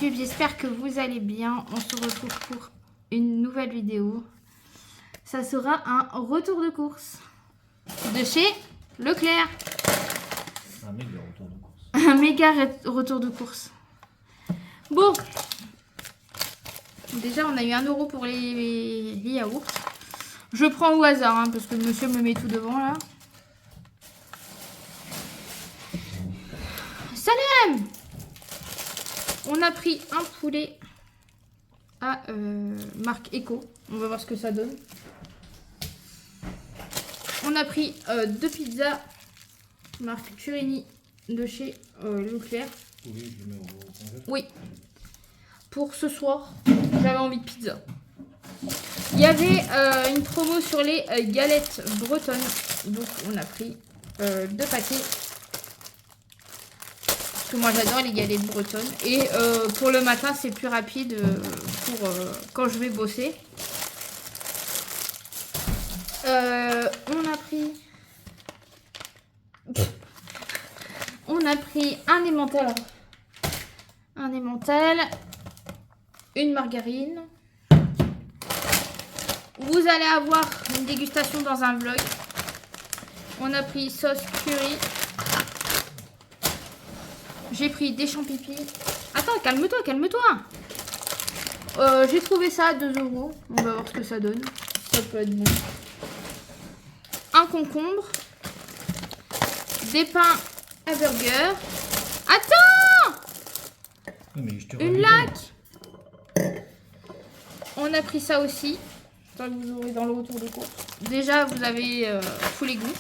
YouTube, j'espère que vous allez bien. On se retrouve pour une nouvelle vidéo. Ça sera un retour de course de chez Leclerc. Un méga retour de course. Un méga retour de course. Bon. Déjà, on a eu 1 € pour les yaourts. Je prends au hasard, hein, parce que monsieur me met tout devant, là. Salam! On a pris un poulet à marque Eco. On va voir ce que ça donne. On a pris 2 pizzas marque Curini de chez Leclerc. Oui, je le mets au congé. Oui. Pour ce soir, j'avais envie de pizza. Il y avait une promo sur les galettes bretonnes. Donc on a pris 2 paquets. Parce que moi j'adore les galettes bretonnes. Et pour le matin c'est plus rapide pour quand je vais bosser. On a pris un emmental. Un emmental. Une margarine. Vous allez avoir une dégustation dans un vlog. On a pris sauce curry. J'ai pris des champignons. Attends, calme-toi, calme-toi. J'ai trouvé ça à 2 €. On va voir ce que ça donne. Ça peut être bon. Un concombre. Des pains à burger. Attends! Oui, mais je te Une rajoute laque. On a pris ça aussi. Ça vous aurez dans le retour de course. Déjà, vous avez tous les goûts.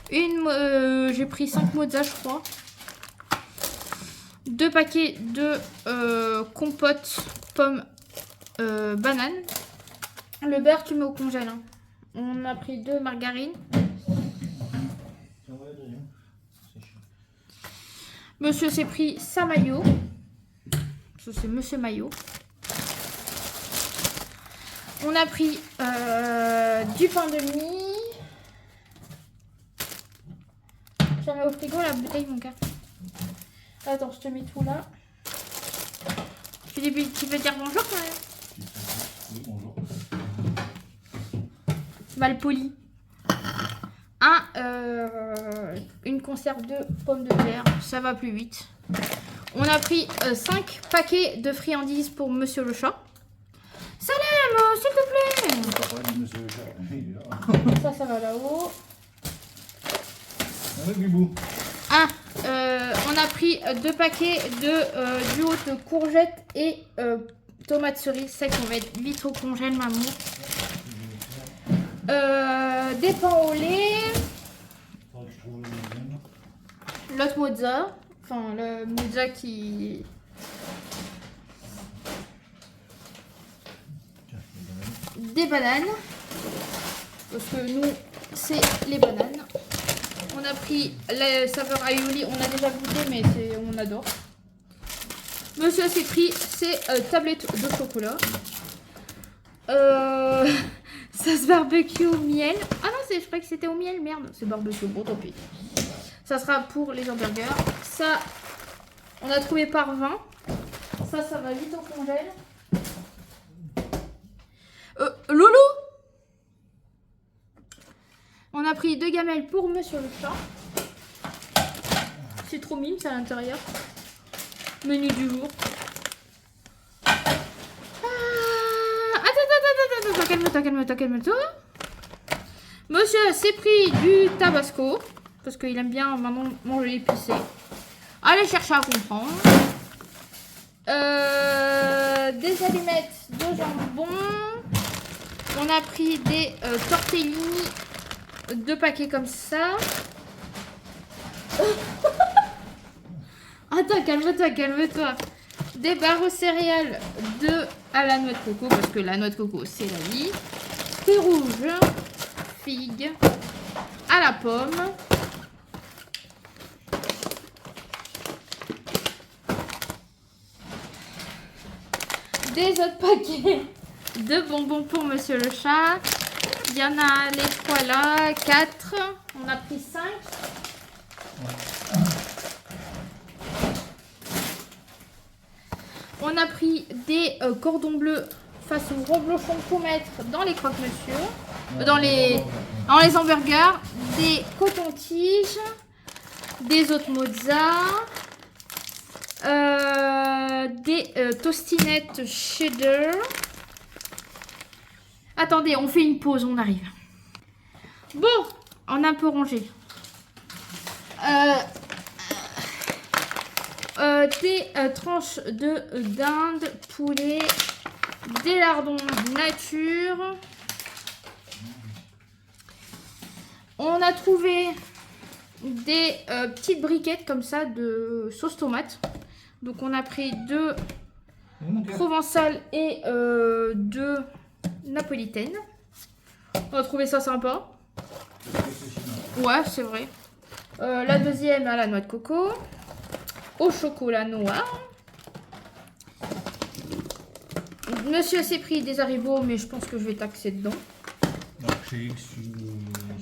J'ai pris 5 mozzas, je crois. 2 paquets de compote pomme banane. Le beurre, tu mets au congèle. Hein. On a pris 2 margarines. Monsieur s'est pris sa maillot. Ça, c'est Monsieur Maillot. On a pris du pain de mie. J'avais au frigo la bouteille, mon gars. Attends, je te mets tout là. Tu veux dire bonjour quand même? Oui, bonjour. Mal poli. Une conserve de pommes de terre. Ça va plus vite. On a pris 5 paquets de friandises pour Monsieur le chat. Salam, s'il te plaît. On va parler de monsieur le chat. Il est là. Ça va là-haut. Avec Bibou. On a pris 2 paquets de duo de courgettes et tomates cerises. C'est qu'on va être vite au congèle, maman. Des pains au lait. Faudrait que je trouve le deuxième. L'autre mozza. Enfin, le mozza qui... Tiens, les bananes. Des bananes. Parce que nous, c'est les bananes. On a pris les saveurs aioli. On a déjà goûté, mais on adore. Monsieur s'est pris ses tablettes de chocolat. Ça se barbecue au miel. Ah non, je croyais que c'était au miel. Merde, c'est barbecue. Bon, tant pis. Ça sera pour les hamburgers. Ça, on a trouvé par 20. Ça va vite au congèle. Loulou! On a pris 2 gamelles pour Monsieur le chat. C'est trop mime, c'est à l'intérieur. Menu du jour. Attends, calme-toi. Monsieur s'est pris du tabasco. Parce qu'il aime bien maintenant manger épicé. Allez chercher à comprendre. Des allumettes de jambon. On a pris des tortellini. 2 paquets comme ça. Attends, calme-toi. Des barres aux céréales à la noix de coco. Parce que la noix de coco, c'est la vie. Thé rouge. Figue. À la pomme. Des autres paquets de bonbons pour Monsieur le chat. Il y en a les 3 là, 4. On a pris 5. On a pris des cordons bleus façon reblochon pour mettre dans les croque-monsieur, dans les hamburgers, des cotons-tiges, des autres mozza, des tostinettes cheddar. Attendez, on fait une pause, on arrive. Bon, on a un peu rangé. Des tranches de dinde, poulet, des lardons nature. On a trouvé des petites briquettes comme ça de sauce tomate. Donc on a pris 2 provençales et 2 napolitaines. On a trouvé ça sympa. Ouais, c'est vrai. La deuxième à la noix de coco. Au chocolat noir. Monsieur s'est pris des haribots, mais je pense que je vais taxer dedans. Non, c'est ce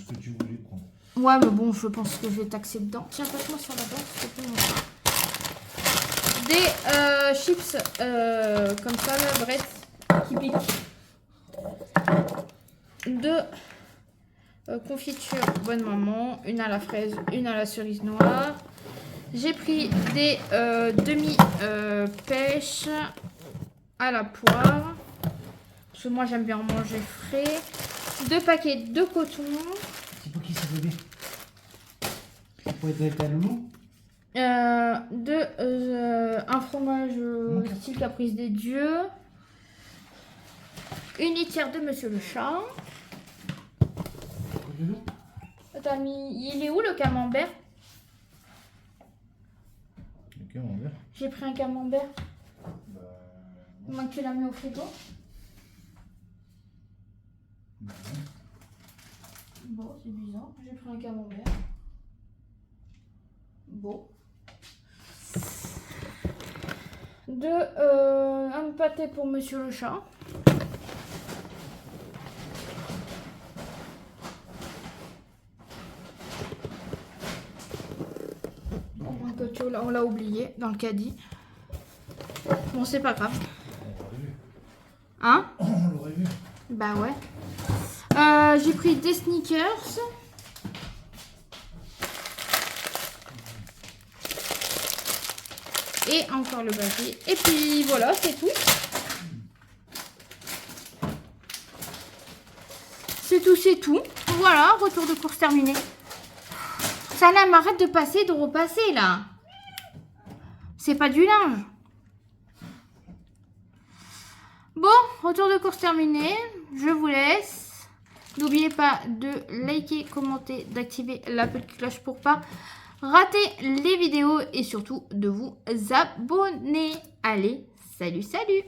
que tu voulais prendre. Ouais, mais bon, je pense que je vais taxer dedans. Tiens, passe-moi sur la banque, s'il te plaît, mon frère. Des chips comme ça, là, Brett, qui piquent. 2 confitures Bonne Maman, une à la fraise, une à la cerise noire. J'ai pris des demi-pêches à la poire. Parce que moi, j'aime bien en manger frais. 2 paquets de coton. C'est pour qui ça, bébé? Pour être ta loulou? Un fromage style Caprice des Dieux. Une litière de Monsieur le Chat. T'as mis... Il est où le camembert? Le camembert. J'ai pris un camembert. Bah, Moi, tu l'as mis au frigo. Bon, c'est bizarre. J'ai pris un camembert. Bon. Un pâté pour Monsieur le Chat. On l'a oublié dans le caddie. Bon, c'est pas grave. on l'aurait vu. Hein? On l'aurait vu. Bah ouais. J'ai pris des sneakers. Et encore le papier. Et puis voilà, c'est tout. C'est tout. Voilà, retour de course terminé. Ça là, m'arrête de passer, de repasser là. C'est pas du linge. Bon, retour de course terminé. Je vous laisse. N'oubliez pas de liker, commenter, d'activer la petite cloche pour pas rater les vidéos et surtout de vous abonner. Allez, salut, salut!